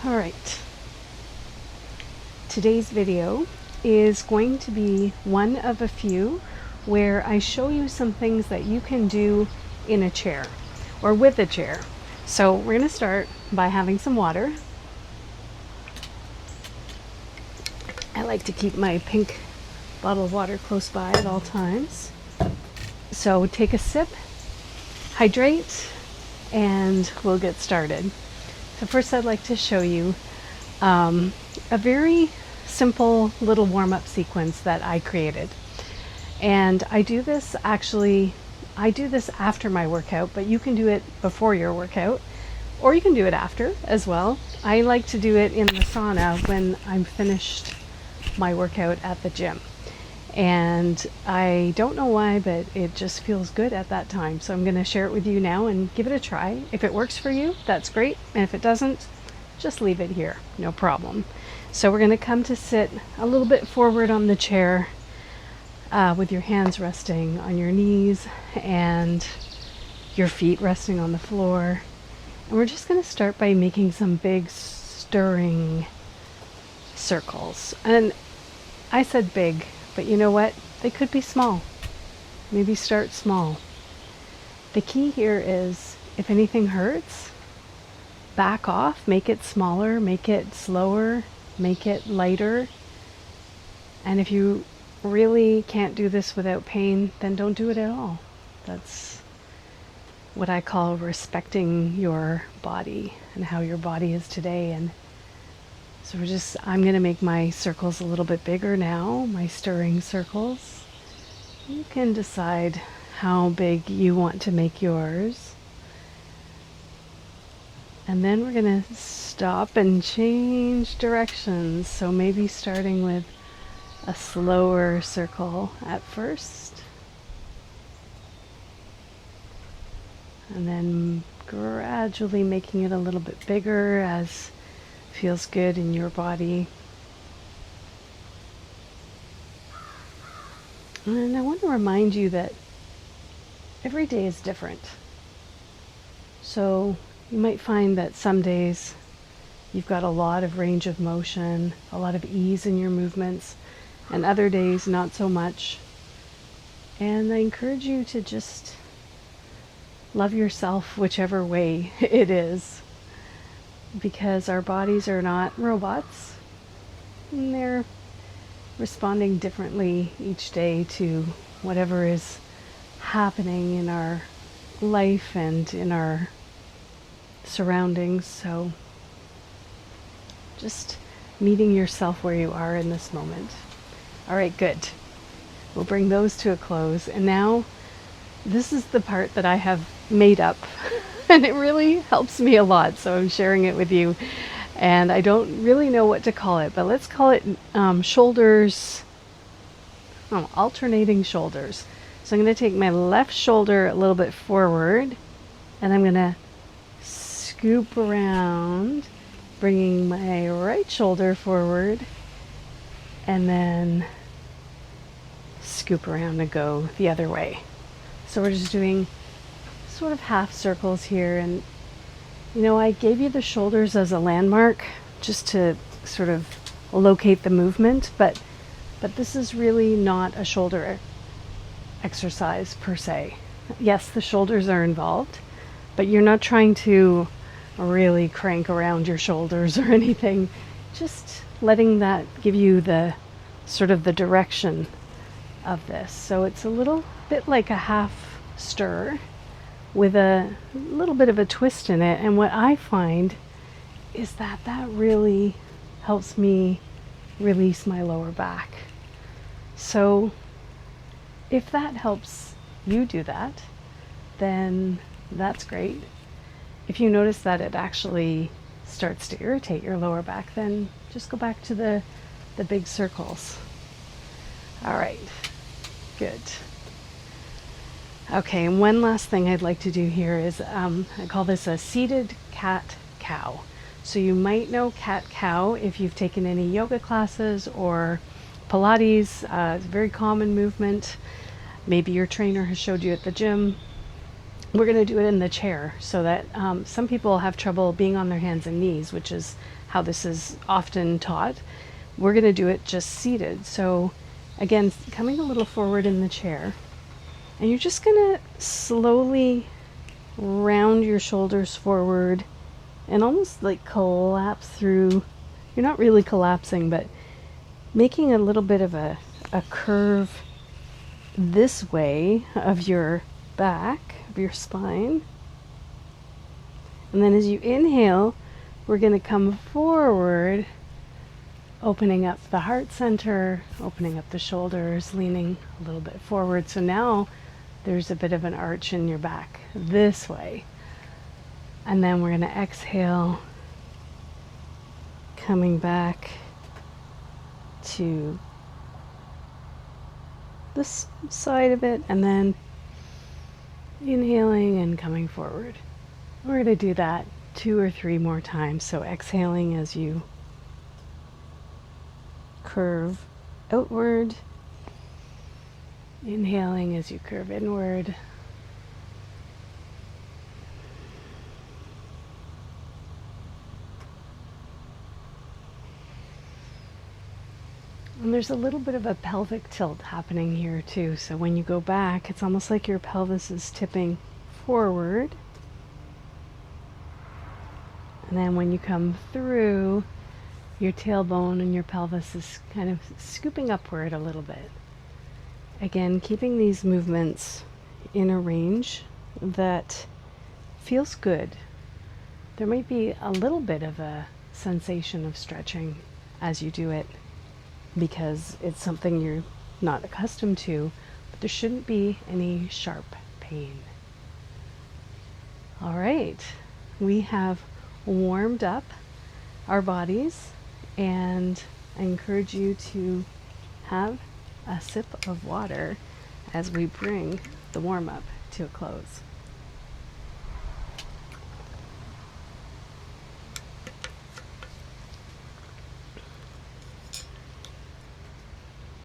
All right. Today's video is going to be one of a few where I show you some things that you can do in a chair or with a chair. So we're going to start by having some water. I like to keep my pink bottle of water close by at all times. So take a sip, hydrate, and we'll get started. So first I'd like to show you a very simple little warm-up sequence that I created. And I do this after my workout, but you can do it before your workout, or you can do it after as well. I like to do it in the sauna when I'm finished my workout at the gym. And I don't know why, but it just feels good at that time. So I'm going to share it with you now and give it a try. If it works for you, that's great. And if it doesn't, just leave it here. No problem. So we're going to come to sit a little bit forward on the chair with your hands resting on your knees and your feet resting on the floor. And we're just going to start by making some big stirring circles. And I said big, but you know what? They could be small. Maybe start small. The key here is if anything hurts, back off, make it smaller, make it slower, make it lighter. And if you really can't do this without pain, then don't do it at all. That's what I call respecting your body and how your body is today. And so I'm going to make my circles a little bit bigger now, my stirring circles. You can decide how big you want to make yours. And then we're going to stop and change directions. So maybe starting with a slower circle at first. And then gradually making it a little bit bigger as feels good in your body. And I want to remind you that every day is different. So you might find that some days you've got a lot of range of motion, a lot of ease in your movements, and other days not so much. And I encourage you to just love yourself whichever way it is, because our bodies are not robots, and they're responding differently each day to whatever is happening in our life and in our surroundings. So just meeting yourself where you are in this moment. All right, good. We'll bring those to a close. And now this is the part that I have made up and it really helps me a lot. So I'm sharing it with you. And I don't really know what to call it, but let's call it alternating shoulders. So I'm going to take my left shoulder a little bit forward and I'm going to scoop around, bringing my right shoulder forward and then scoop around and go the other way. So we're just doing sort of half circles here. And you know, I gave you the shoulders as a landmark just to sort of locate the movement, but this is really not a shoulder exercise per se. Yes, the shoulders are involved, but you're not trying to really crank around your shoulders or anything. Just letting that give you the sort of the direction of this. So it's a little bit like a half stir with a little bit of a twist in it. And what I find is that really helps me release my lower back. So if that helps you do that, then that's great. If you notice that it actually starts to irritate your lower back, then just go back to the big circles. All right, good. Okay, and one last thing I'd like to do here is I call this a seated cat-cow. So you might know cat-cow if you've taken any yoga classes or Pilates. It's a very common movement. Maybe your trainer has showed you at the gym. We're going to do it in the chair so that some people have trouble being on their hands and knees, which is how this is often taught. We're going to do it just seated. So again, coming a little forward in the chair, and you're just going to slowly round your shoulders forward and almost like collapse through. You're not really collapsing, but making a little bit of a curve this way of your back, of your spine. And then as you inhale, we're going to come forward, opening up the heart center, opening up the shoulders, leaning a little bit forward. So now there's a bit of an arch in your back this way. And then we're going to exhale, coming back to this side of it, and then inhaling and coming forward. We're going to do that 2 or 3 more times. So exhaling as you curve outward, inhaling as you curve inward. And there's a little bit of a pelvic tilt happening here too. So when you go back, it's almost like your pelvis is tipping forward. And then when you come through, your tailbone and your pelvis is kind of scooping upward a little bit. Again, keeping these movements in a range that feels good. There might be a little bit of a sensation of stretching as you do it, because it's something you're not accustomed to, but there shouldn't be any sharp pain. All right, we have warmed up our bodies, and I encourage you to have a sip of water as we bring the warm-up to a close.